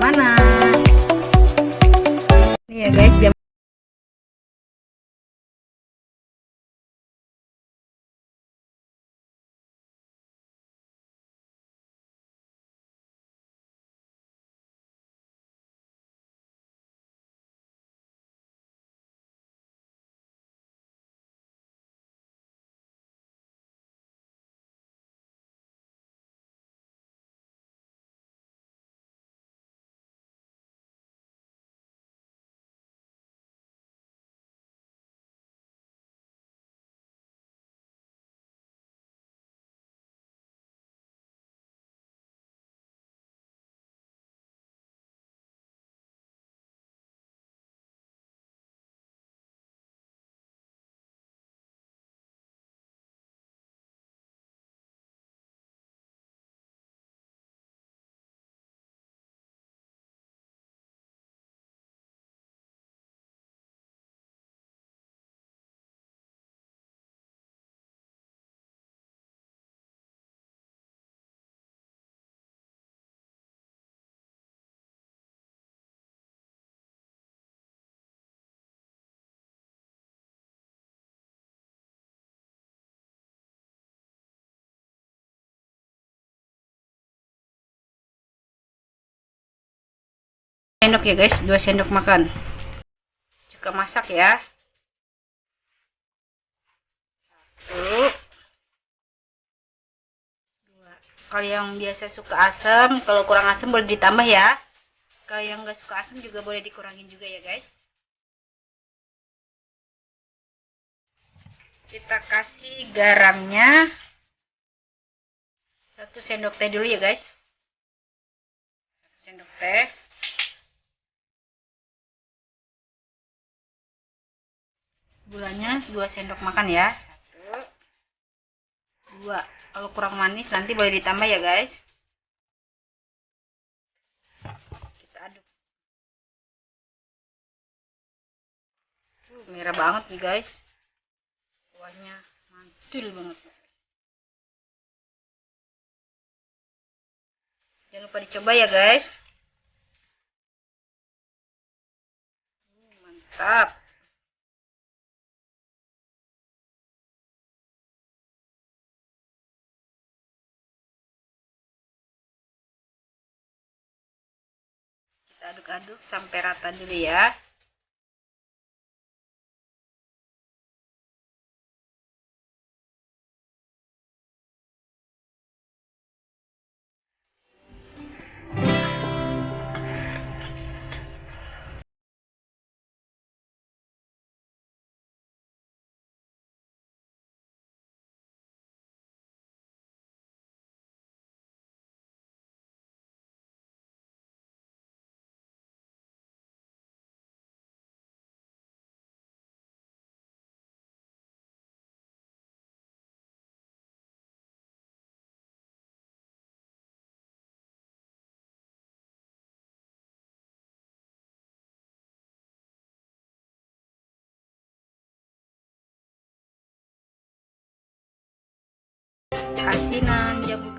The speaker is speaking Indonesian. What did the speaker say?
mana-mana. Nih ya guys, jam sendok ya guys, 2 sendok makan. Juga masak ya. Tuh. Kalau yang biasa suka asam, kalau kurang asam boleh ditambah ya. Kalau yang nggak suka asam juga boleh dikurangin juga ya guys. Kita kasih garamnya 1 sendok teh dulu ya guys. 1 sendok teh. Gulanya 2 sendok makan ya. 1, 2. Kalau kurang manis nanti boleh ditambah ya guys. Kita aduk. Merah banget nih guys. Kuahnya mantul banget. Jangan lupa dicoba ya guys. Mantap. Kita aduk-aduk sampai rata dulu ya. Asinan jagung